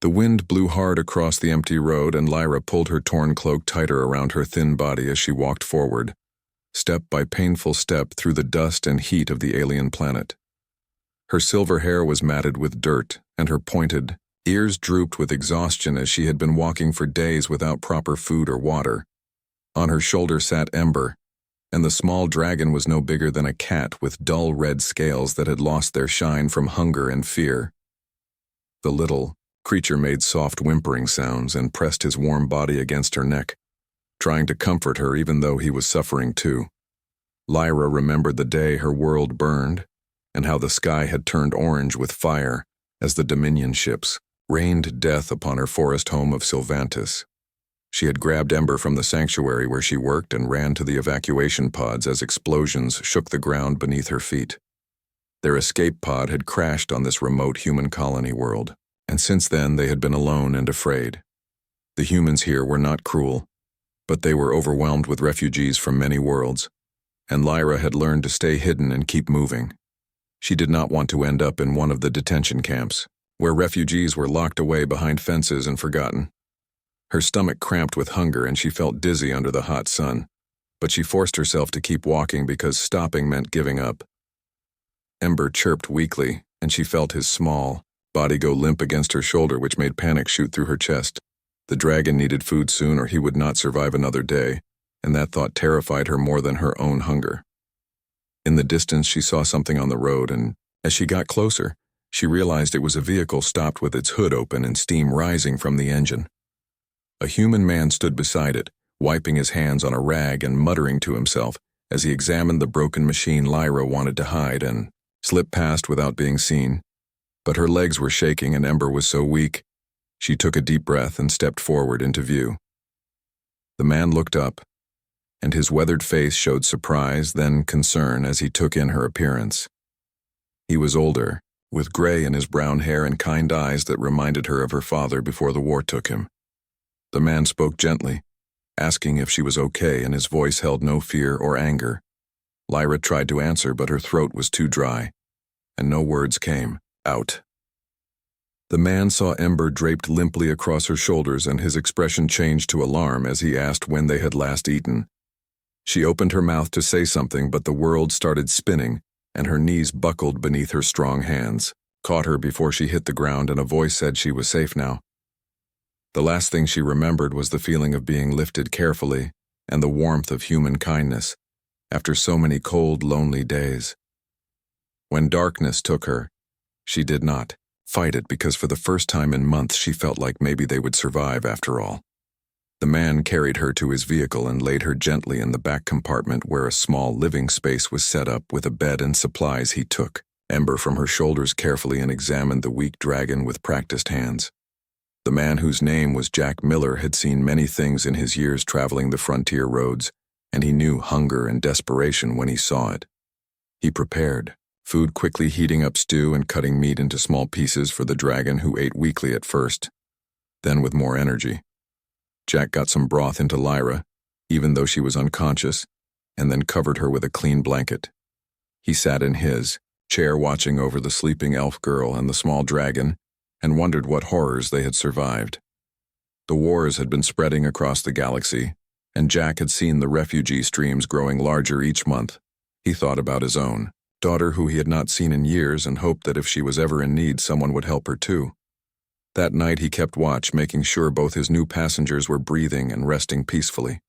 The wind blew hard across the empty road, and Lyra pulled her torn cloak tighter around her thin body as she walked forward, step by painful step through the dust and heat of the alien planet. Her silver hair was matted with dirt, and her pointed ears drooped with exhaustion as she had been walking for days without proper food or water. On her shoulder sat Ember, and the small dragon was no bigger than a cat with dull red scales that had lost their shine from hunger and fear. The little creature made soft whimpering sounds and pressed his warm body against her neck, trying to comfort her even though he was suffering too. Lyra remembered the day her world burned, and how the sky had turned orange with fire as the Dominion ships rained death upon her forest home of Sylvantis. She had grabbed Ember from the sanctuary where she worked and ran to the evacuation pods as explosions shook the ground beneath her feet. Their escape pod had crashed on this remote human colony world, and since then they had been alone and afraid. The humans here were not cruel, but they were overwhelmed with refugees from many worlds, and Lyra had learned to stay hidden and keep moving. She did not want to end up in one of the detention camps, where refugees were locked away behind fences and forgotten. Her stomach cramped with hunger and she felt dizzy under the hot sun, but she forced herself to keep walking because stopping meant giving up. Ember chirped weakly, and she felt his small body go limp against her shoulder, which made panic shoot through her chest. The dragon needed food soon or he would not survive another day, and that thought terrified her more than her own hunger. In the distance she saw something on the road, and as she got closer, she realized it was a vehicle stopped with its hood open and steam rising from the engine. A human man stood beside it, wiping his hands on a rag and muttering to himself as he examined the broken machine Lyra wanted to hide and slip past without being seen. But her legs were shaking and Ember was so weak, she took a deep breath and stepped forward into view. The man looked up, and his weathered face showed surprise, then concern as he took in her appearance. He was older, with gray in his brown hair and kind eyes that reminded her of her father before the war took him. The man spoke gently, asking if she was okay, and his voice held no fear or anger. Lyra tried to answer, but her throat was too dry, and no words came out. The man saw Ember draped limply across her shoulders, and his expression changed to alarm as he asked when they had last eaten. She opened her mouth to say something, but the world started spinning, and her knees buckled beneath her strong hands, caught her before she hit the ground, and a voice said she was safe now. The last thing she remembered was the feeling of being lifted carefully and the warmth of human kindness after so many cold, lonely days. When darkness took her, she did not fight it because for the first time in months she felt like maybe they would survive after all. The man carried her to his vehicle and laid her gently in the back compartment where a small living space was set up with a bed and supplies. He took Ember from her shoulders carefully and examined the weak dragon with practiced hands. The man, whose name was Jack Miller, had seen many things in his years traveling the frontier roads, and he knew hunger and desperation when he saw it. He prepared food, quickly heating up stew and cutting meat into small pieces for the dragon, who ate weakly at first, then with more energy. Jack got some broth into Lyra, even though she was unconscious, and then covered her with a clean blanket. He sat in his chair watching over the sleeping elf girl and the small dragon, and wondered what horrors they had survived. The wars had been spreading across the galaxy, and Jack had seen the refugee streams growing larger each month. He thought about his own daughter, who he had not seen in years, and hoped that if she was ever in need, someone would help her too. That night he kept watch, making sure both his new passengers were breathing and resting peacefully.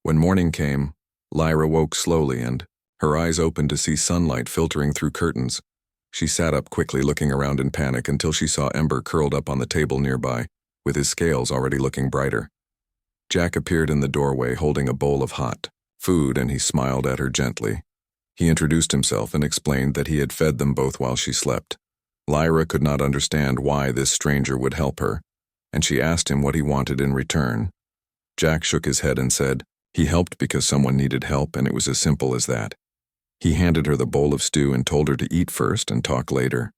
When morning came, Lyra woke slowly, and her eyes opened to see sunlight filtering through curtains. She sat up quickly, looking around in panic, until she saw Ember curled up on the table nearby, with his scales already looking brighter. Jack appeared in the doorway holding a bowl of hot food, and he smiled at her gently. He introduced himself and explained that he had fed them both while she slept. Lyra could not understand why this stranger would help her, and she asked him what he wanted in return. Jack shook his head and said he helped because someone needed help, and it was as simple as that. He handed her the bowl of stew and told her to eat first and talk later.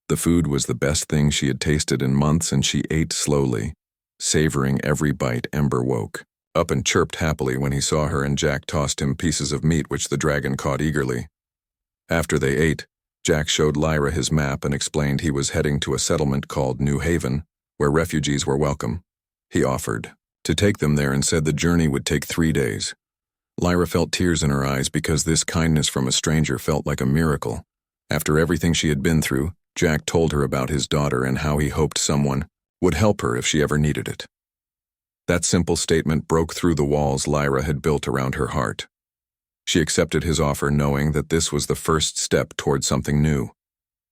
The food was the best thing she had tasted in months, and she ate slowly, savoring every bite. Ember woke up and chirped happily when he saw her, and Jack tossed him pieces of meat which the dragon caught eagerly. After they ate, Jack showed Lyra his map and explained he was heading to a settlement called New Haven, where refugees were welcome. He offered to take them there and said the journey would take 3 days. Lyra felt tears in her eyes because this kindness from a stranger felt like a miracle. After everything she had been through, Jack told her about his daughter and how he hoped someone would help her if she ever needed it. That simple statement broke through the walls Lyra had built around her heart. She accepted his offer knowing that this was the first step toward something new.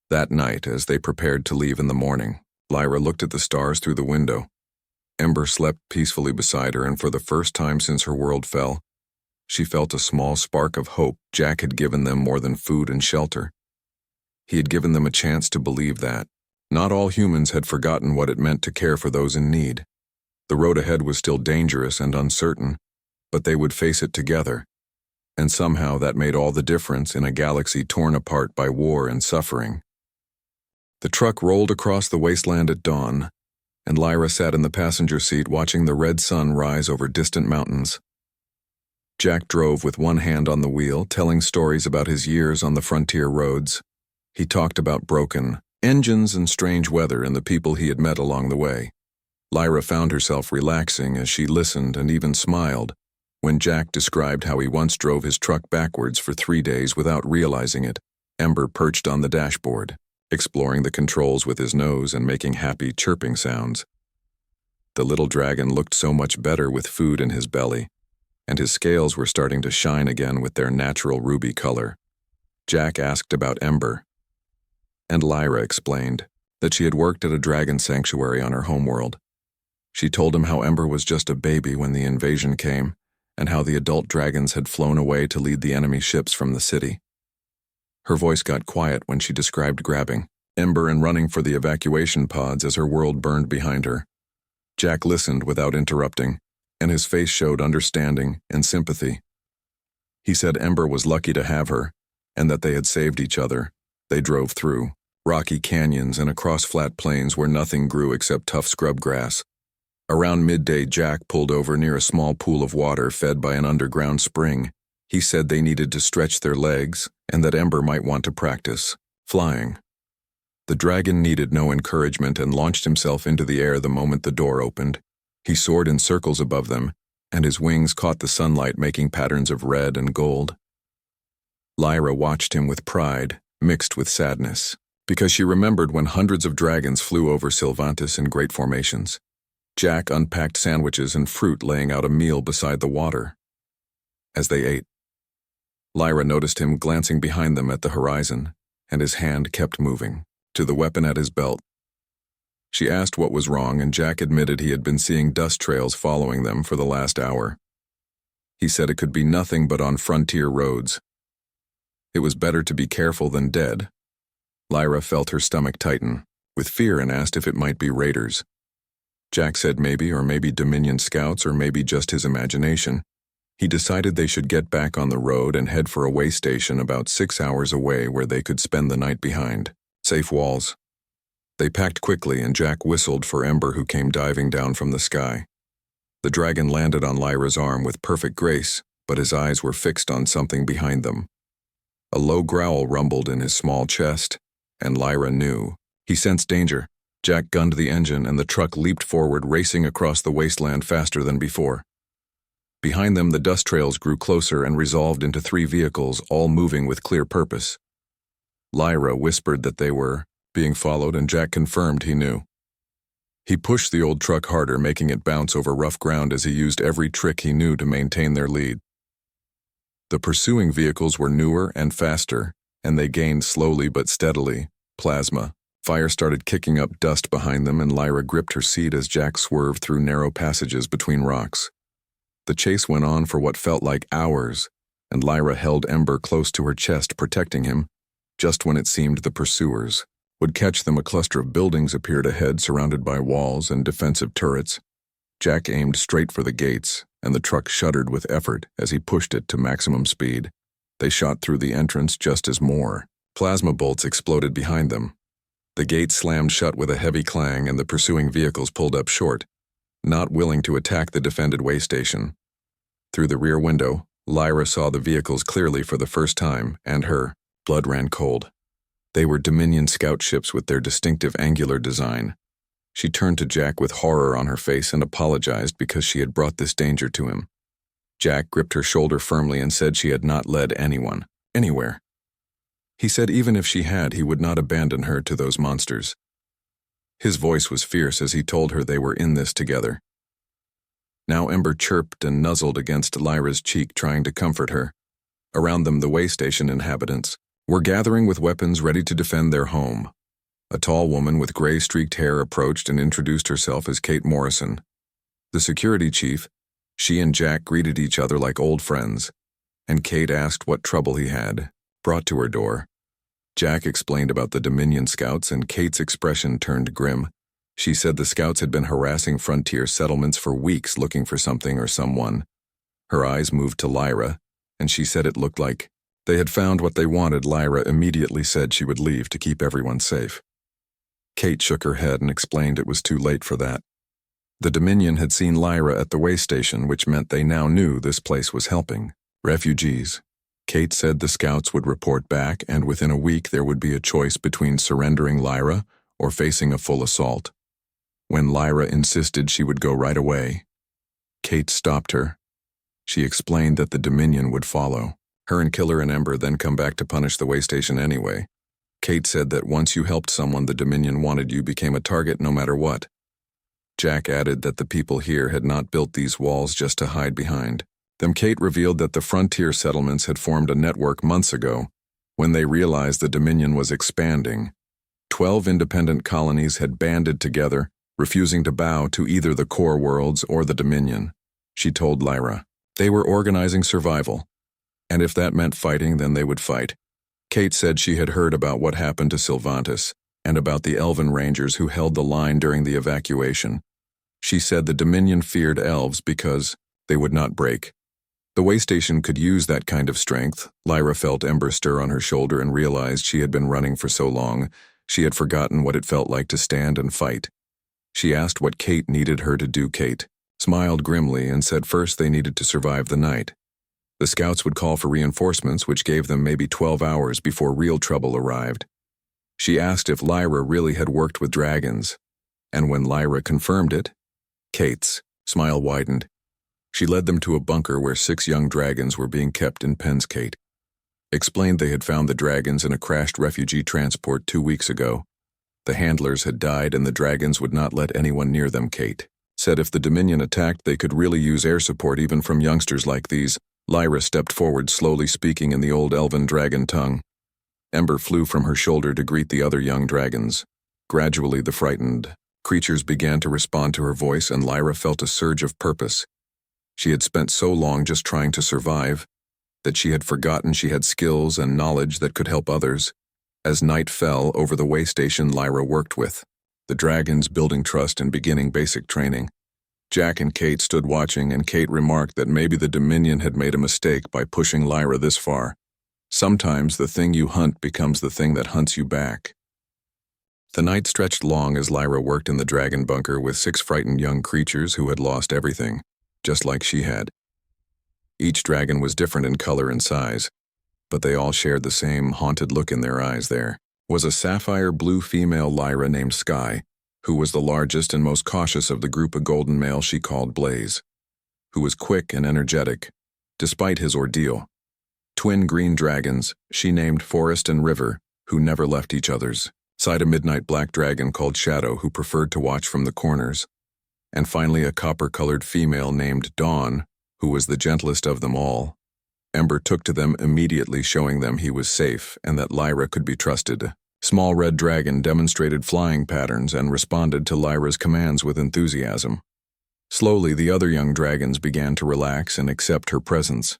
That night, as they prepared to leave in the morning, Lyra looked at the stars through the window. Ember slept peacefully beside her, and for the first time since her world fell, she felt a small spark of hope. Jack had given them more than food and shelter. He had given them a chance to believe that not all humans had forgotten what it meant to care for those in need. The road ahead was still dangerous and uncertain, but they would face it together. And somehow that made all the difference in a galaxy torn apart by war and suffering. The truck rolled across the wasteland at dawn, and Lyra sat in the passenger seat watching the red sun rise over distant mountains. Jack drove with one hand on the wheel, telling stories about his years on the frontier roads. He talked about broken engines and strange weather and the people he had met along the way. Lyra found herself relaxing as she listened and even smiled when Jack described how he once drove his truck backwards for 3 days without realizing it. Ember perched on the dashboard, exploring the controls with his nose and making happy chirping sounds. The little dragon looked so much better with food in his belly, and his scales were starting to shine again with their natural ruby color. Jack asked about Ember, and Lyra explained that she had worked at a dragon sanctuary on her homeworld. She told him how Ember was just a baby when the invasion came, and how the adult dragons had flown away to lead the enemy ships from the city. Her voice got quiet when she described grabbing Ember and running for the evacuation pods as her world burned behind her. Jack listened without interrupting, and his face showed understanding and sympathy. He said Ember was lucky to have her, and that they had saved each other. They drove through rocky canyons and across flat plains where nothing grew except tough scrub grass. Around midday, Jack pulled over near a small pool of water fed by an underground spring. He said they needed to stretch their legs and that Ember might want to practice flying. The dragon needed no encouragement and launched himself into the air the moment the door opened. He soared in circles above them, and his wings caught the sunlight, making patterns of red and gold. Lyra watched him with pride, mixed with sadness, because she remembered when hundreds of dragons flew over Sylvantis in great formations. Jack unpacked sandwiches and fruit, laying out a meal beside the water. As they ate, Lyra noticed him glancing behind them at the horizon, and his hand kept moving to the weapon at his belt. She asked what was wrong, and Jack admitted he had been seeing dust trails following them for the last hour. He said it could be nothing but on frontier roads. It was better to be careful than dead. Lyra felt her stomach tighten with fear and asked if it might be raiders. Jack said maybe, or maybe Dominion scouts, or maybe just his imagination. He decided they should get back on the road and head for a way station about 6 hours away where they could spend the night behind safe walls. They packed quickly, and Jack whistled for Ember, who came diving down from the sky. The dragon landed on Lyra's arm with perfect grace, but his eyes were fixed on something behind them. A low growl rumbled in his small chest, and Lyra knew. He sensed danger. Jack gunned the engine, and the truck leaped forward, racing across the wasteland faster than before. Behind them, the dust trails grew closer and resolved into 3 vehicles, all moving with clear purpose. Lyra whispered that they were being followed, and Jack confirmed he knew. He pushed the old truck harder, making it bounce over rough ground as he used every trick he knew to maintain their lead. The pursuing vehicles were newer and faster, and they gained slowly but steadily. Plasma. Fire started kicking up dust behind them, and Lyra gripped her seat as Jack swerved through narrow passages between rocks. The chase went on for what felt like hours, and Lyra held Ember close to her chest, protecting him. Just when it seemed the pursuers would catch them, a cluster of buildings appeared ahead, surrounded by walls and defensive turrets. Jack aimed straight for the gates, and the truck shuddered with effort as he pushed it to maximum speed. They shot through the entrance just as more plasma bolts exploded behind them. The gates slammed shut with a heavy clang, and the pursuing vehicles pulled up short, not willing to attack the defended way station. Through the rear window, Lyra saw the vehicles clearly for the first time, and her blood ran cold. They were Dominion scout ships with their distinctive angular design. She turned to Jack with horror on her face and apologized because she had brought this danger to him. Jack gripped her shoulder firmly and said she had not led anyone, anywhere. He said even if she had, he would not abandon her to those monsters. His voice was fierce as he told her they were in this together. Now Ember chirped and nuzzled against Lyra's cheek, trying to comfort her. Around them, the way station inhabitants were gathering with weapons ready to defend their home. A tall woman with gray-streaked hair approached and introduced herself as Kate Morrison. The security chief, she and Jack greeted each other like old friends, and Kate asked what trouble he had brought to her door. Jack explained about the Dominion scouts, and Kate's expression turned grim. She said the scouts had been harassing frontier settlements for weeks looking for something or someone. Her eyes moved to Lyra, and she said it looked like they had found what they wanted. Lyra immediately said she would leave to keep everyone safe. Kate shook her head and explained it was too late for that. The Dominion had seen Lyra at the way station, which meant they now knew this place was helping refugees. Kate said the scouts would report back, and within a week there would be a choice between surrendering Lyra or facing a full assault. When Lyra insisted she would go right away, Kate stopped her. She explained that the Dominion would follow. Her and Killer and Ember then come back to punish the way station anyway. Kate said that once you helped someone the Dominion wanted, you became a target no matter what. Jack added that the people here had not built these walls just to hide behind. Then Kate revealed that the frontier settlements had formed a network months ago when they realized the Dominion was expanding. 12 independent colonies had banded together, refusing to bow to either the core worlds or the Dominion. She told Lyra they were organizing survival, and if that meant fighting, then they would fight. Kate said she had heard about what happened to Sylvantis and about the Elven Rangers who held the line during the evacuation. She said the Dominion feared elves because they would not break. The way station could use that kind of strength. Lyra felt Ember stir on her shoulder and realized she had been running for so long, she had forgotten what it felt like to stand and fight. She asked what Kate needed her to do. Kate smiled grimly and said first they needed to survive the night. The scouts would call for reinforcements, which gave them maybe 12 hours before real trouble arrived. She asked if Lyra really had worked with dragons, and when Lyra confirmed it, Kate's smile widened. She led them to a bunker where 6 young dragons were being kept in pens. Kate explained they had found the dragons in a crashed refugee transport 2 weeks ago. The handlers had died and the dragons would not let anyone near them. Kate said if the Dominion attacked, they could really use air support even from youngsters like these. Lyra stepped forward, slowly speaking in the old elven dragon tongue. Ember flew from her shoulder to greet the other young dragons. Gradually, the frightened creatures began to respond to her voice, and Lyra felt a surge of purpose. She had spent so long just trying to survive that she had forgotten she had skills and knowledge that could help others. As night fell over the way station Lyra worked with, the dragons building trust and beginning basic training, Jack and Kate stood watching, and Kate remarked that maybe the Dominion had made a mistake by pushing Lyra this far. Sometimes the thing you hunt becomes the thing that hunts you back. The night stretched long as Lyra worked in the dragon bunker with 6 frightened young creatures who had lost everything, just like she had. Each dragon was different in color and size, but they all shared the same haunted look in their eyes. There was a sapphire blue female Lyra named Sky, who was the largest and most cautious of the group. A golden male she called Blaze, who was quick and energetic, despite his ordeal. Twin green dragons she named Forest and River, who never left each other's side. A midnight black dragon called Shadow, who preferred to watch from the corners. And finally a copper-colored female named Dawn, who was the gentlest of them all. Ember took to them immediately, showing them he was safe and that Lyra could be trusted. Small Red Dragon demonstrated flying patterns and responded to Lyra's commands with enthusiasm. Slowly, the other young dragons began to relax and accept her presence.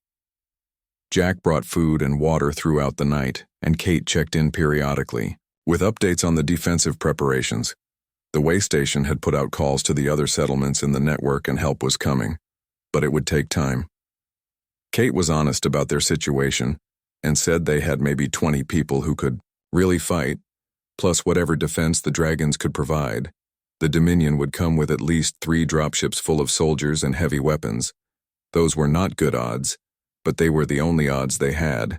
Jack brought food and water throughout the night, and Kate checked in periodically, with updates on the defensive preparations. The way station had put out calls to the other settlements in the network, and help was coming, but it would take time. Kate was honest about their situation and said they had maybe 20 people who could really fight, plus whatever defense the dragons could provide. The Dominion would come with at least 3 dropships full of soldiers and heavy weapons. Those were not good odds, but they were the only odds they had.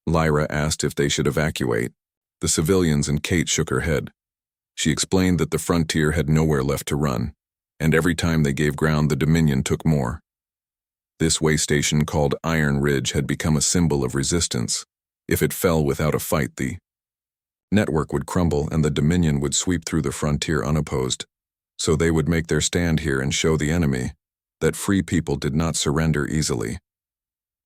Lyra asked if they should evacuate the civilians, and Kate shook her head. She explained that the frontier had nowhere left to run, and every time they gave ground the Dominion took more. This way station called Iron Ridge had become a symbol of resistance. If it fell without a fight, the network would crumble and the Dominion would sweep through the frontier unopposed. So they would make their stand here and show the enemy that free people did not surrender easily.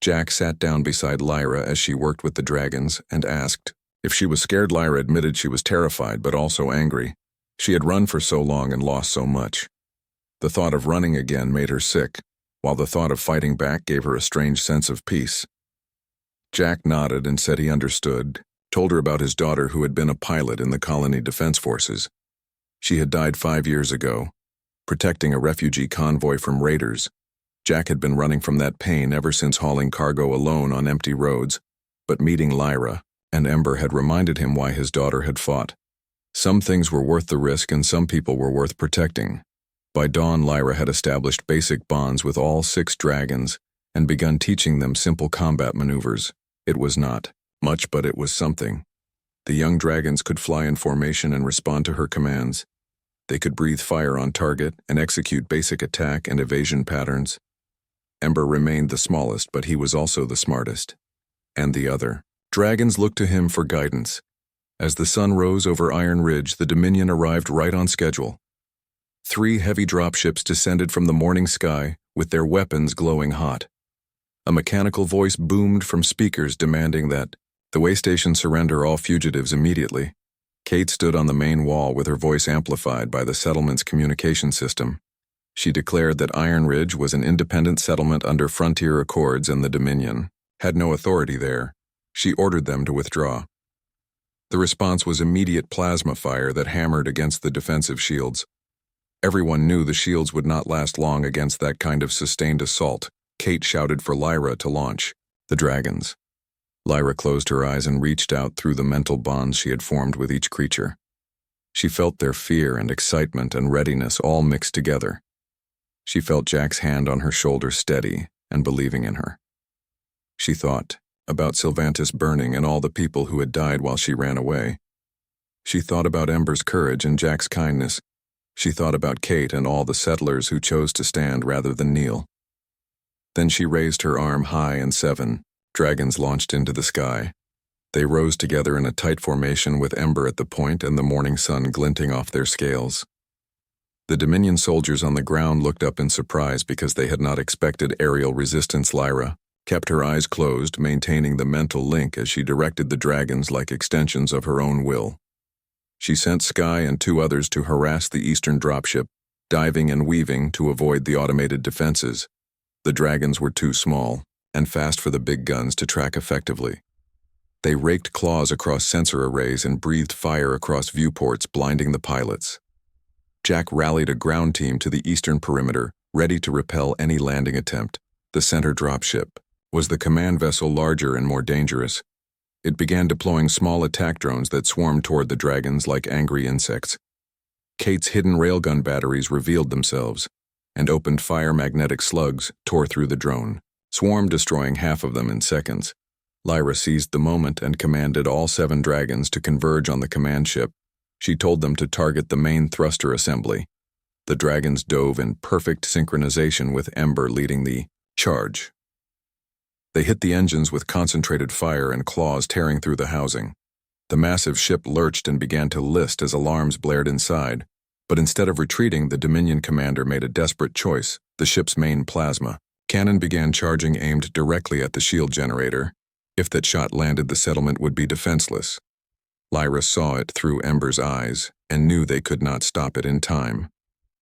Jack sat down beside Lyra as she worked with the dragons and asked if she was scared. Lyra admitted she was terrified but also angry. She had run for so long and lost so much. The thought of running again made her sick, while the thought of fighting back gave her a strange sense of peace. Jack nodded and said he understood, told her about his daughter who had been a pilot in the colony defense forces. She had died 5 years ago, protecting a refugee convoy from raiders. Jack had been running from that pain ever since hauling cargo alone on empty roads, but meeting Lyra and Ember had reminded him why his daughter had fought. Some things were worth the risk and some people were worth protecting. By dawn, Lyra had established basic bonds with all 6 dragons and begun teaching them simple combat maneuvers. It was not much, but it was something. The young dragons could fly in formation and respond to her commands. They could breathe fire on target and execute basic attack and evasion patterns. Ember remained the smallest, but he was also the smartest. And the other dragons looked to him for guidance. As the sun rose over Iron Ridge, the Dominion arrived right on schedule. 3 heavy dropships descended from the morning sky, with their weapons glowing hot. A mechanical voice boomed from speakers demanding that the way station surrender all fugitives immediately. Kate stood on the main wall with her voice amplified by the settlement's communication system. She declared that Iron Ridge was an independent settlement under frontier accords and the Dominion had no authority there. She ordered them to withdraw. The response was immediate plasma fire that hammered against the defensive shields. Everyone knew the shields would not last long against that kind of sustained assault. Kate shouted for Lyra to launch the dragons. Lyra closed her eyes and reached out through the mental bonds she had formed with each creature. She felt their fear and excitement and readiness all mixed together. She felt Jack's hand on her shoulder steady and believing in her. She thought about Sylvantis burning and all the people who had died while she ran away. She thought about Ember's courage and Jack's kindness. She thought about Kate and all the settlers who chose to stand rather than kneel. Then she raised her arm high and 7 dragons launched into the sky. They rose together in a tight formation with Ember at the point and the morning sun glinting off their scales. The Dominion soldiers on the ground looked up in surprise because they had not expected aerial resistance. Lyra kept her eyes closed, maintaining the mental link as she directed the dragons like extensions of her own will. She sent Sky and 2 others to harass the eastern dropship, diving and weaving to avoid the automated defenses. The dragons were too small and fast for the big guns to track effectively. They raked claws across sensor arrays and breathed fire across viewports, blinding the pilots. Jack rallied a ground team to the eastern perimeter, ready to repel any landing attempt. The center dropship was the command vessel, larger and more dangerous. It began deploying small attack drones that swarmed toward the dragons like angry insects. Kate's hidden railgun batteries revealed themselves, and opened fire. Magnetic slugs tore through the drone, swarm destroying half of them in seconds. Lyra seized the moment and commanded all 7 dragons to converge on the command ship. She told them to target the main thruster assembly. The dragons dove in perfect synchronization with Ember leading the charge. They hit the engines with concentrated fire and claws tearing through the housing. The massive ship lurched and began to list as alarms blared inside. But instead of retreating, the Dominion commander made a desperate choice. The ship's main plasma cannon began charging, aimed directly at the shield generator. If that shot landed, the settlement would be defenseless. Lyra saw it through Ember's eyes and knew they could not stop it in time.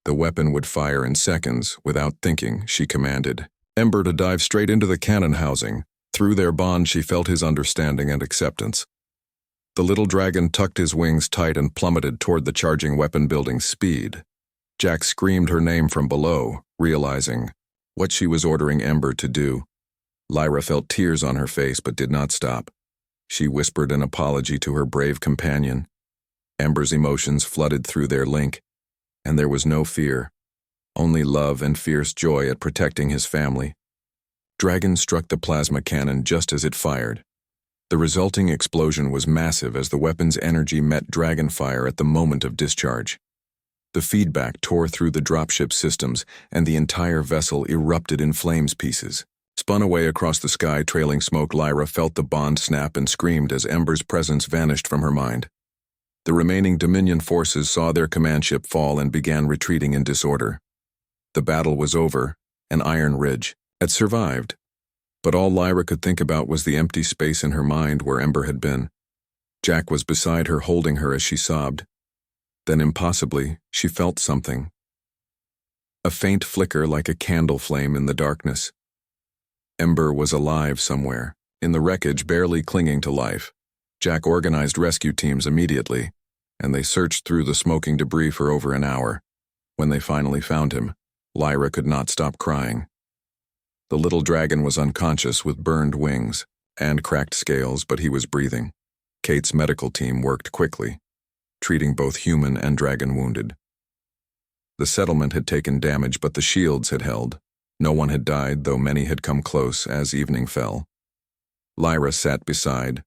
The weapon would fire in seconds. Without thinking, she commanded Ember to dive straight into the cannon housing. Through their bond, she felt his understanding and acceptance. The little dragon tucked his wings tight and plummeted toward the charging weapon, building speed. Jack screamed her name from below, realizing what she was ordering Ember to do. Lyra felt tears on her face but did not stop. She whispered an apology to her brave companion. Ember's emotions flooded through their link, and there was no fear, only love and fierce joy at protecting his family. Dragon struck the plasma cannon just as it fired. The resulting explosion was massive as the weapon's energy met dragon fire at the moment of discharge. The feedback tore through the dropship systems, and the entire vessel erupted in flames pieces. Spun away across the sky, trailing smoke, Lyra felt the bond snap and screamed as Ember's presence vanished from her mind. The remaining Dominion forces saw their command ship fall and began retreating in disorder. The battle was over, and Iron Ridge had survived. But all Lyra could think about was the empty space in her mind where Ember had been. Jack was beside her, holding her as she sobbed. Then impossibly, she felt something. A faint flicker like a candle flame in the darkness. Ember was alive somewhere, in the wreckage, barely clinging to life. Jack organized rescue teams immediately, and they searched through the smoking debris for over an hour. When they finally found him, Lyra could not stop crying. The little dragon was unconscious with burned wings and cracked scales, but he was breathing. Kate's medical team worked quickly, treating both human and dragon wounded. The settlement had taken damage, but the shields had held. No one had died, though many had come close as evening fell. Lyra sat beside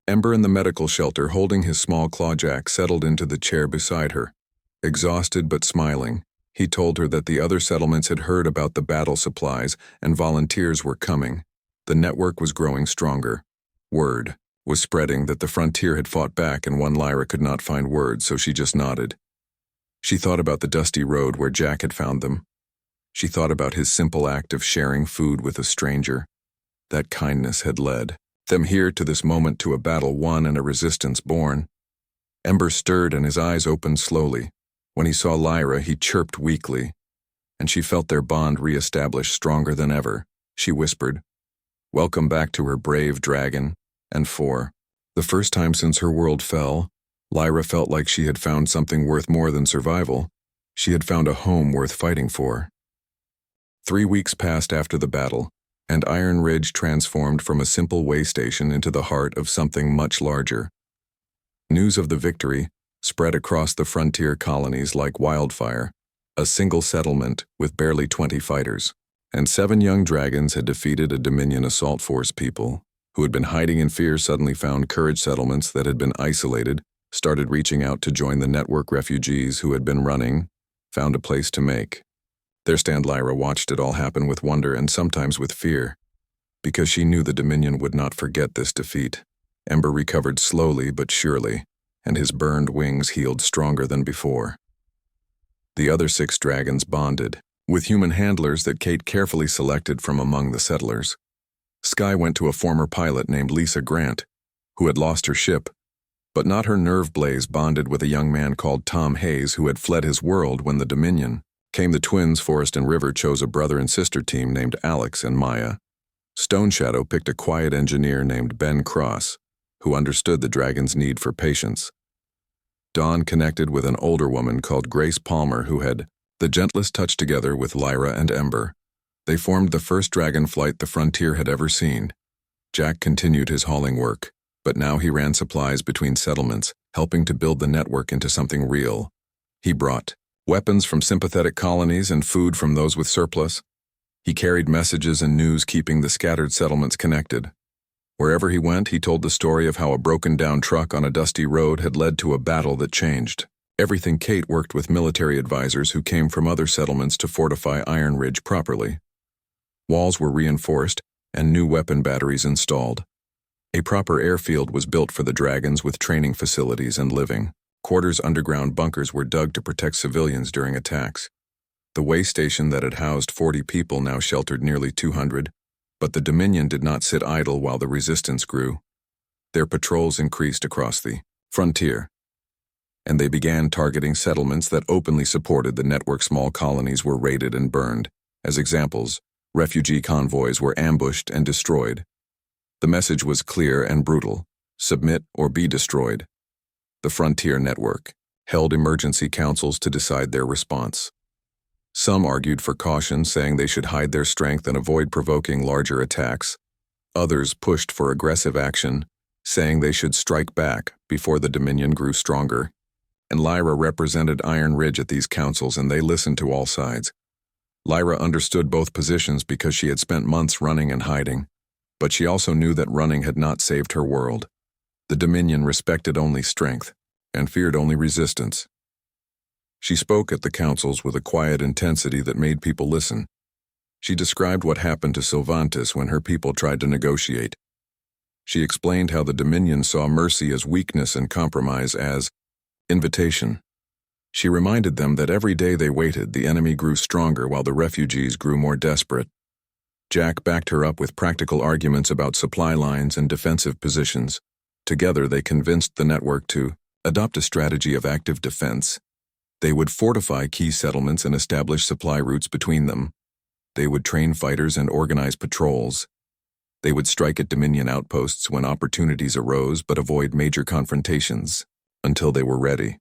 Ember in the medical shelter, holding his small claw. Jack settled into the chair beside her. Exhausted but smiling, he told her that the other settlements had heard about the battle supplies and volunteers were coming. The network was growing stronger. Word was spreading that the frontier had fought back, and Lyra could not find words, so she just nodded. She thought about the dusty road where Jack had found them. She thought about his simple act of sharing food with a stranger. That kindness had led them here to this moment, to a battle won and a resistance born. Ember stirred and his eyes opened slowly. When he saw Lyra, he chirped weakly, and she felt their bond re-established, stronger than ever. She whispered, "Welcome back to her brave dragon." And for the first time since her world fell, Lyra felt like she had found something worth more than survival. She had found a home worth fighting for. 3 weeks passed after the battle, and Iron Ridge transformed from a simple way station into the heart of something much larger. News of the victory spread across the frontier colonies like wildfire. A single settlement with barely 20 fighters, and 7 young dragons had defeated a Dominion assault force. People who had been hiding in fear suddenly found courage. Settlements that had been isolated started reaching out to join the network. Refugees who had been running found a place to make their stand. Lyra watched it all happen with wonder and sometimes with fear, because she knew the Dominion would not forget this defeat. Ember recovered slowly but surely, and his burned wings healed stronger than before. The other 6 dragons bonded with human handlers that Kate carefully selected from among the settlers. Sky went to a former pilot named Lisa Grant, who had lost her ship, but not her nerve. Blaze bonded with a young man called Tom Hayes, who had fled his world when the Dominion came. The twins, Forrest and River, chose a brother and sister team named Alex and Maya. Stone Shadow picked a quiet engineer named Ben Cross, who understood the dragon's need for patience. Dawn connected with an older woman called Grace Palmer, who had the gentlest touch. Together with Lyra and Ember, they formed the first dragon flight the frontier had ever seen. Jack continued his hauling work, but now he ran supplies between settlements, helping to build the network into something real. He brought weapons from sympathetic colonies and food from those with surplus. He carried messages and news, keeping the scattered settlements connected. Wherever he went, he told the story of how a broken-down truck on a dusty road had led to a battle that changed everything. Kate worked with military advisors who came from other settlements to fortify Iron Ridge properly. Walls were reinforced and new weapon batteries installed. A proper airfield was built for the dragons with training facilities and living quarters. Underground bunkers were dug to protect civilians during attacks. The way station that had housed 40 people now sheltered nearly 200. But the Dominion did not sit idle while the resistance grew. Their patrols increased across the frontier, and they began targeting settlements that openly supported the network. Small colonies were raided and burned. As examples, refugee convoys were ambushed and destroyed. The message was clear and brutal: submit or be destroyed. The frontier network held emergency councils to decide their response. Some argued for caution, saying they should hide their strength and avoid provoking larger attacks. Others pushed for aggressive action, saying they should strike back before the Dominion grew stronger. And Lyra represented Iron Ridge at these councils, and they listened to all sides. Lyra understood both positions because she had spent months running and hiding. But she also knew that running had not saved her world. The Dominion respected only strength and feared only resistance. She spoke at the councils with a quiet intensity that made people listen. She described what happened to Sylvantis when her people tried to negotiate. She explained how the Dominion saw mercy as weakness and compromise as invitation. She reminded them that every day they waited, the enemy grew stronger while the refugees grew more desperate. Jack backed her up with practical arguments about supply lines and defensive positions. Together they convinced the network to adopt a strategy of active defense. They would fortify key settlements and establish supply routes between them. They would train fighters and organize patrols. They would strike at Dominion outposts when opportunities arose but avoid major confrontations until they were ready.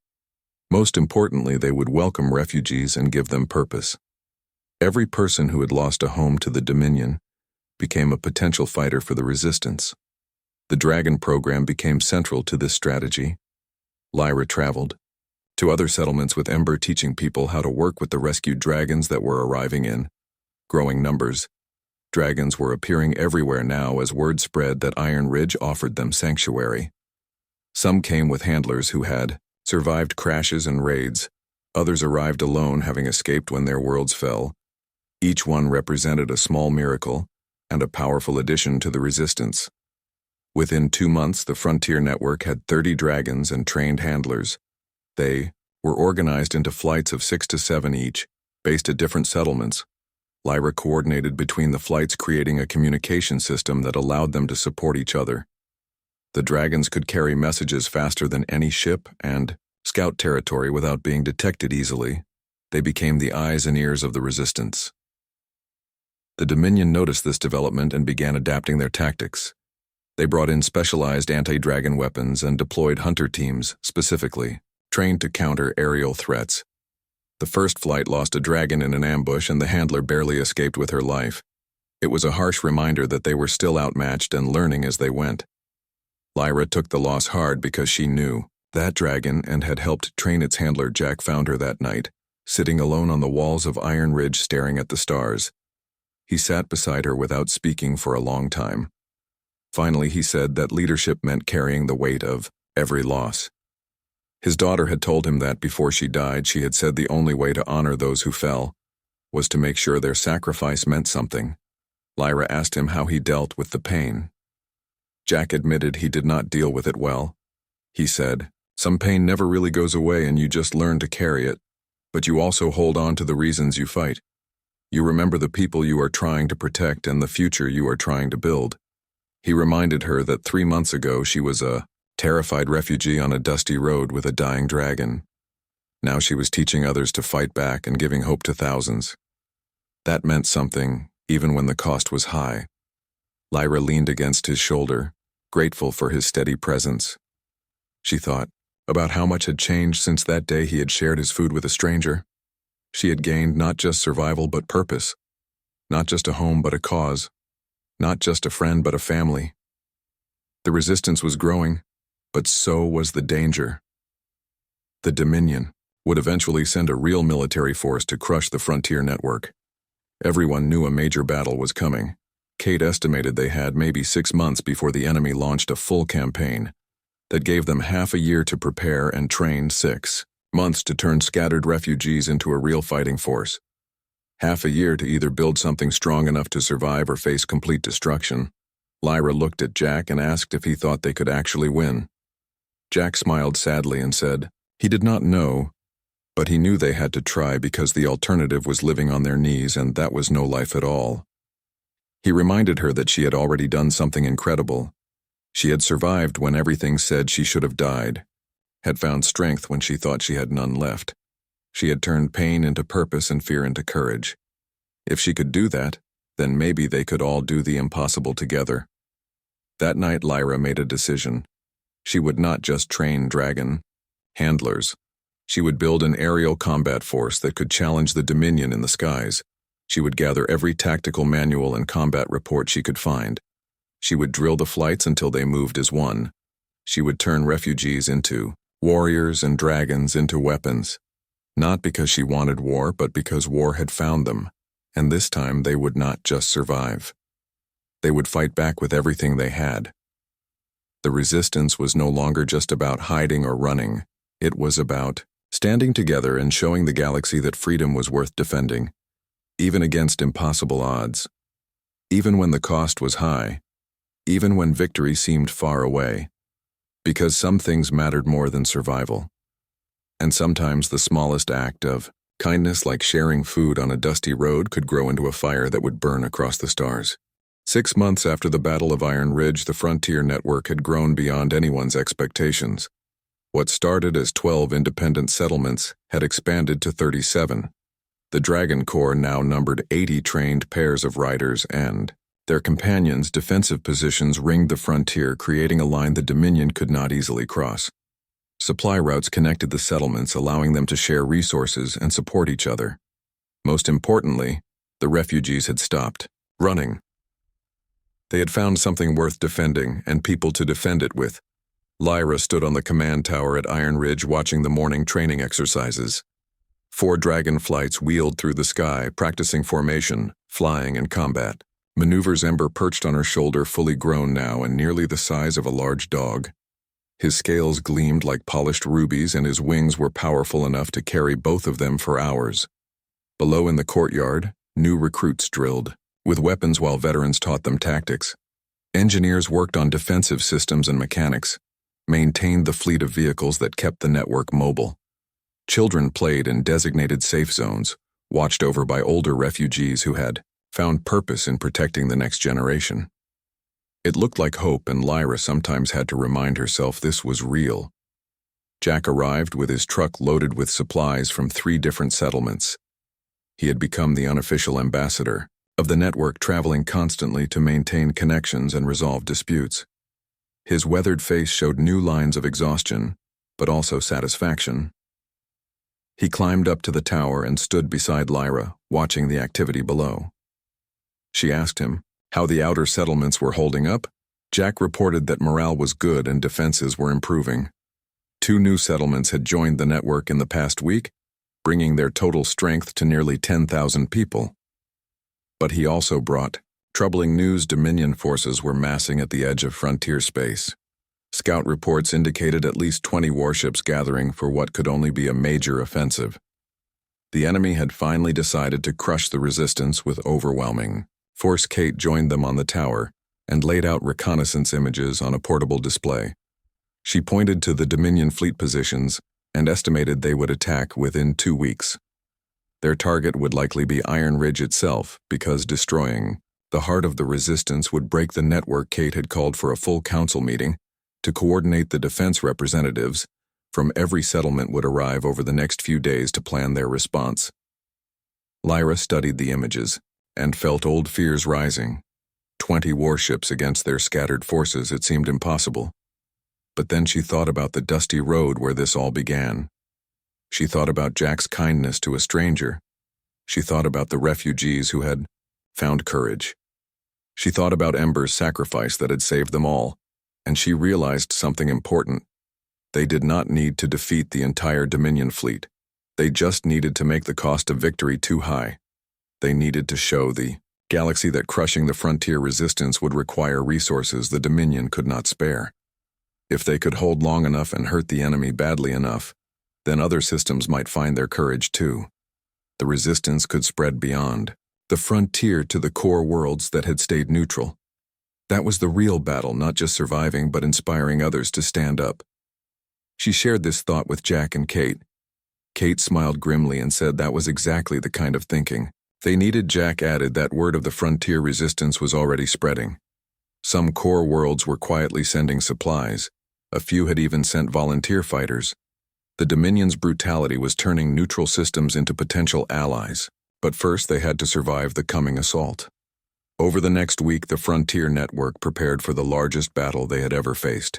Most importantly, they would welcome refugees and give them purpose. Every person who had lost a home to the Dominion became a potential fighter for the resistance. The Dragon program became central to this strategy. Lyra traveled to other settlements with Ember, teaching people how to work with the rescued dragons that were arriving in growing numbers. Dragons were appearing everywhere now as word spread that Iron Ridge offered them sanctuary. Some came with handlers who had survived crashes and raids. Others arrived alone, having escaped when their worlds fell. Each one represented a small miracle and a powerful addition to the resistance. Within 2 months, the Frontier Network had 30 dragons and trained handlers. They were organized into flights of 6 to 7 each, based at different settlements. Lyra coordinated between the flights, creating a communication system that allowed them to support each other. The dragons could carry messages faster than any ship and scout territory without being detected easily. They became the eyes and ears of the resistance. The Dominion noticed this development and began adapting their tactics. They brought in specialized anti-dragon weapons and deployed hunter teams, specifically trained to counter aerial threats. The first flight lost a dragon in an ambush, and the handler barely escaped with her life. It was a harsh reminder that they were still outmatched and learning as they went. Lyra took the loss hard because she knew that dragon and had helped train its handler. Jack found her that night, sitting alone on the walls of Iron Ridge staring at the stars. He sat beside her without speaking for a long time. Finally, he said that leadership meant carrying the weight of every loss. His daughter had told him that before she died, she had said the only way to honor those who fell was to make sure their sacrifice meant something. Lyra asked him how he dealt with the pain. Jack admitted he did not deal with it well. He said, "Some pain never really goes away and you just learn to carry it, but you also hold on to the reasons you fight. You remember the people you are trying to protect and the future you are trying to build." He reminded her that 3 months ago she was a terrified refugee on a dusty road with a dying dragon. Now she was teaching others to fight back and giving hope to thousands. That meant something, even when the cost was high. Lyra leaned against his shoulder, grateful for his steady presence. She thought about how much had changed since that day he had shared his food with a stranger. She had gained not just survival but purpose, not just a home but a cause, not just a friend but a family. The resistance was growing, but so was the danger. The Dominion would eventually send a real military force to crush the Frontier Network. Everyone knew a major battle was coming. Kate estimated they had maybe 6 months before the enemy launched a full campaign that gave them half a year to prepare and train, 6 months to turn scattered refugees into a real fighting force. Half a year to either build something strong enough to survive or face complete destruction. Lyra looked at Jack and asked if he thought they could actually win. Jack smiled sadly and said he did not know, but he knew they had to try because the alternative was living on their knees, and that was no life at all. He reminded her that she had already done something incredible. She had survived when everything said she should have died, had found strength when she thought she had none left. She had turned pain into purpose and fear into courage. If she could do that, then maybe they could all do the impossible together. That night, Lyra made a decision. She would not just train dragon handlers. She would build an aerial combat force that could challenge the Dominion in the skies. She would gather every tactical manual and combat report she could find. She would drill the flights until they moved as one. She would turn refugees into warriors and dragons into weapons. Not because she wanted war, but because war had found them, and this time they would not just survive. They would fight back with everything they had. The resistance was no longer just about hiding or running. It was about standing together and showing the galaxy that freedom was worth defending, even against impossible odds, even when the cost was high, even when victory seemed far away, because some things mattered more than survival. And sometimes the smallest act of kindness, like sharing food on a dusty road, could grow into a fire that would burn across the stars. 6 months after the Battle of Iron Ridge, the Frontier Network had grown beyond anyone's expectations. What started as 12 independent settlements had expanded to 37. The Dragon Corps now numbered 80 trained pairs of riders, and their companions' defensive positions ringed the frontier, creating a line the Dominion could not easily cross. Supply routes connected the settlements, allowing them to share resources and support each other. Most importantly, the refugees had stopped running. They had found something worth defending and people to defend it with. Lyra stood on the command tower at Iron Ridge watching the morning training exercises. 4 dragon flights wheeled through the sky, practicing formation, flying, and combat. Maneuvers. Ember perched on her shoulder, fully grown now and nearly the size of a large dog. His scales gleamed like polished rubies, and his wings were powerful enough to carry both of them for hours. Below in the courtyard, new recruits drilled, with weapons while veterans taught them tactics. Engineers worked on defensive systems and mechanics, maintained the fleet of vehicles that kept the network mobile. Children played in designated safe zones, watched over by older refugees who had found purpose in protecting the next generation. It looked like hope, and Lyra sometimes had to remind herself this was real. Jack arrived with his truck loaded with supplies from 3 different settlements. He had become the unofficial ambassador of the network, traveling constantly to maintain connections and resolve disputes. His weathered face showed new lines of exhaustion, but also satisfaction. He climbed up to the tower and stood beside Lyra, watching the activity below. She asked him how the outer settlements were holding up. Jack reported that morale was good and defenses were improving. 2 new settlements had joined the network in the past week, bringing their total strength to nearly 10,000 people. But he also brought troubling news. Dominion forces were massing at the edge of frontier space. Scout reports indicated at least 20 warships gathering for what could only be a major offensive. The enemy had finally decided to crush the resistance with overwhelming force. Kate joined them on the tower and laid out reconnaissance images on a portable display. She pointed to the Dominion fleet positions and estimated they would attack within 2 weeks. Their target would likely be Iron Ridge itself, because destroying the heart of the resistance would break the network. Kate had called for a full council meeting to coordinate. The defense representatives from every settlement would arrive over the next few days to plan their response. Lyra studied the images and felt old fears rising. 20 warships against their scattered forces, it seemed impossible. But then she thought about the dusty road where this all began. She thought about Jack's kindness to a stranger. She thought about the refugees who had found courage. She thought about Ember's sacrifice that had saved them all, and she realized something important. They did not need to defeat the entire Dominion fleet. They just needed to make the cost of victory too high. They needed to show the galaxy that crushing the frontier resistance would require resources the Dominion could not spare. If they could hold long enough and hurt the enemy badly enough, then other systems might find their courage too. The resistance could spread beyond the frontier to the core worlds that had stayed neutral. That was the real battle, not just surviving but inspiring others to stand up. She shared this thought with Jack and Kate. Kate smiled grimly and said that was exactly the kind of thinking they needed. Jack added that word of the frontier resistance was already spreading. Some core worlds were quietly sending supplies. A few had even sent volunteer fighters. The Dominion's brutality was turning neutral systems into potential allies, but first they had to survive the coming assault. Over the next week, the Frontier Network prepared for the largest battle they had ever faced.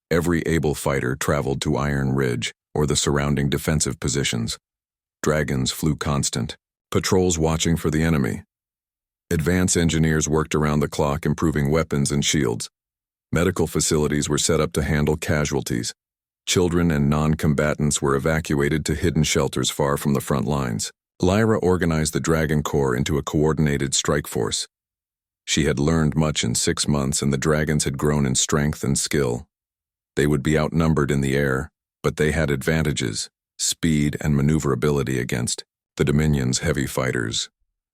Every able fighter traveled to Iron Ridge or the surrounding defensive positions. Dragons flew constant, patrols watching for the enemy. Advanced engineers worked around the clock, improving weapons and shields. Medical facilities were set up to handle casualties. Children and non-combatants were evacuated to hidden shelters far from the front lines. Lyra organized the Dragon Corps into a coordinated strike force. She had learned much in 6 months, and the dragons had grown in strength and skill. They would be outnumbered in the air, but they had advantages, speed and maneuverability against the Dominion's heavy fighters,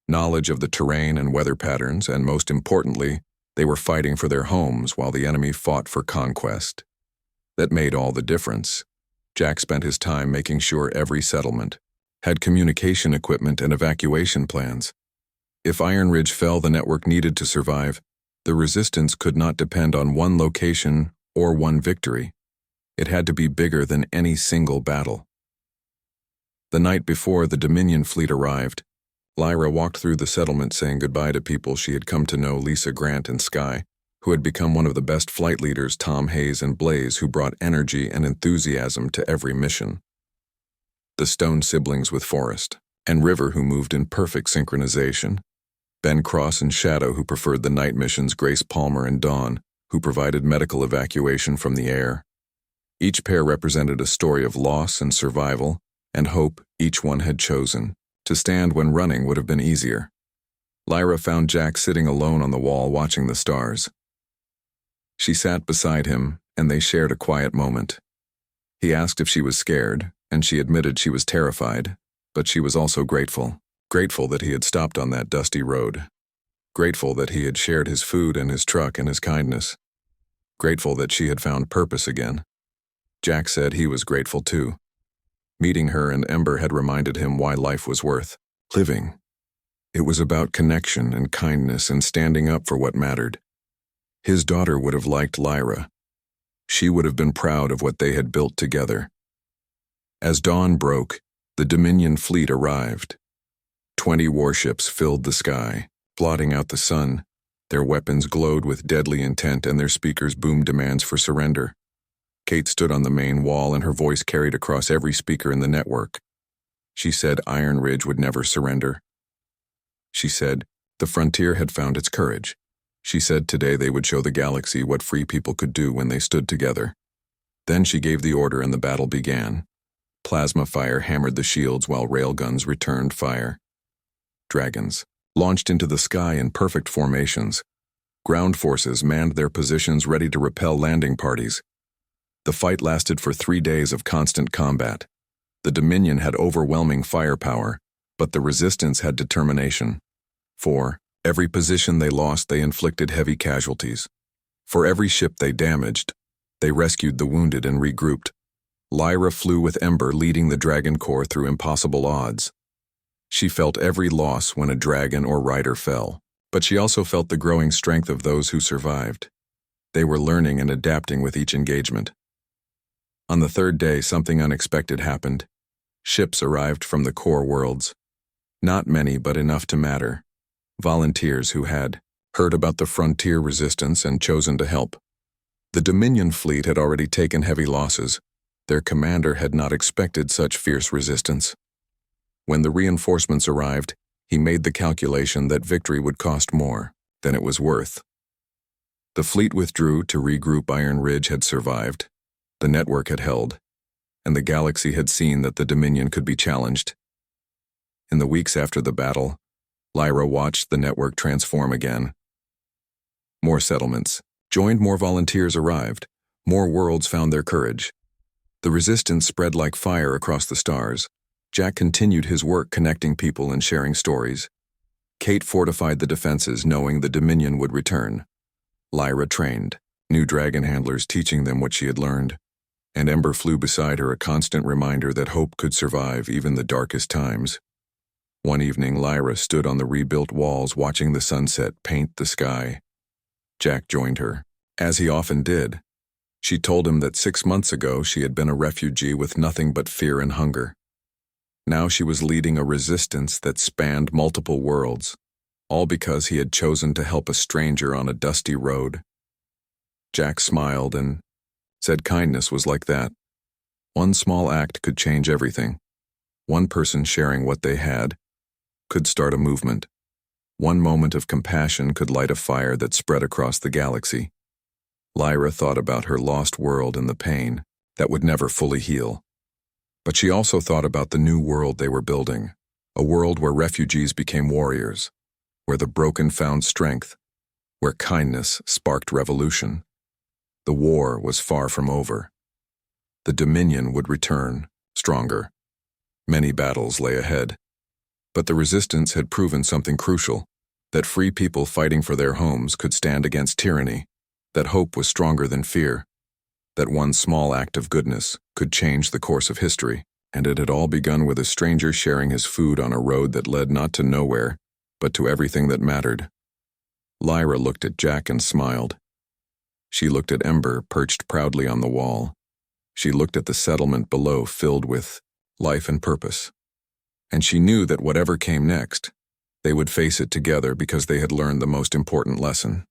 knowledge of the terrain and weather patterns, and most importantly, they were fighting for their homes while the enemy fought for conquest. That made all the difference. Jack spent his time making sure every settlement had communication equipment and evacuation plans. If Iron Ridge fell, the network needed to survive. The resistance could not depend on one location or one victory. It had to be bigger than any single battle. The night before the Dominion fleet arrived, Lyra walked through the settlement saying goodbye to people she had come to know, Lisa, Grant, and Sky, who had become one of the best flight leaders, Tom, Hayes, and Blaze, who brought energy and enthusiasm to every mission. The Stone siblings with Forrest and River, who moved in perfect synchronization. Ben Cross and Shadow, who preferred the night missions, Grace Palmer and Dawn, who provided medical evacuation from the air. Each pair represented a story of loss and survival, and hope each one had chosen. To stand when running would have been easier. Lyra found Jack sitting alone on the wall watching the stars. She sat beside him, and they shared a quiet moment. He asked if she was scared, and she admitted she was terrified, but she was also grateful. Grateful that he had stopped on that dusty road. Grateful that he had shared his food and his truck and his kindness. Grateful that she had found purpose again. Jack said he was grateful too. Meeting her and Ember had reminded him why life was worth living. It was about connection and kindness and standing up for what mattered. His daughter would have liked Lyra. She would have been proud of what they had built together. As dawn broke, the Dominion fleet arrived. 20 warships filled the sky, blotting out the sun. Their weapons glowed with deadly intent, and their speakers boomed demands for surrender. Kate stood on the main wall, and her voice carried across every speaker in the network. She said Iron Ridge would never surrender. She said the frontier had found its courage. She said today they would show the galaxy what free people could do when they stood together. Then she gave the order and the battle began. Plasma fire hammered the shields while railguns returned fire. Dragons launched into the sky in perfect formations. Ground forces manned their positions ready to repel landing parties. The fight lasted for 3 days of constant combat. The Dominion had overwhelming firepower, but the Resistance had determination. For every position they lost, they inflicted heavy casualties. For every ship they damaged, they rescued the wounded and regrouped. Lyra flew with Ember, leading the Dragon Corps through impossible odds. She felt every loss when a dragon or rider fell, but she also felt the growing strength of those who survived. They were learning and adapting with each engagement. On the 3rd day, something unexpected happened. Ships arrived from the core worlds. Not many, but enough to matter. Volunteers who had heard about the frontier resistance and chosen to help. The Dominion fleet had already taken heavy losses. Their commander had not expected such fierce resistance. When the reinforcements arrived, he made the calculation that victory would cost more than it was worth. The fleet withdrew to regroup. Iron Ridge had survived. The network had held, and the galaxy had seen that the Dominion could be challenged. In the weeks after the battle, Lyra watched the network transform again. More settlements joined, more volunteers arrived, more worlds found their courage. The resistance spread like fire across the stars. Jack continued his work connecting people and sharing stories. Kate fortified the defenses, knowing the Dominion would return. Lyra trained, new dragon handlers teaching them what she had learned. And Ember flew beside her, a constant reminder that hope could survive even the darkest times. One evening, Lyra stood on the rebuilt walls watching the sunset paint the sky. Jack joined her, as he often did. She told him that 6 months ago she had been a refugee with nothing but fear and hunger. Now she was leading a resistance that spanned multiple worlds, all because he had chosen to help a stranger on a dusty road. Jack smiled and said kindness was like that. One small act could change everything. One person sharing what they had could start a movement. One moment of compassion could light a fire that spread across the galaxy. Lyra thought about her lost world and the pain that would never fully heal. But she also thought about the new world they were building, a world where refugees became warriors, where the broken found strength, where kindness sparked revolution. The war was far from over. The Dominion would return, stronger. Many battles lay ahead. But the resistance had proven something crucial, that free people fighting for their homes could stand against tyranny, that hope was stronger than fear, that one small act of goodness could change the course of history, and it had all begun with a stranger sharing his food on a road that led not to nowhere, but to everything that mattered. Lyra looked at Jack and smiled. She looked at Ember perched proudly on the wall. She looked at the settlement below filled with life and purpose. And she knew that whatever came next, they would face it together because they had learned the most important lesson.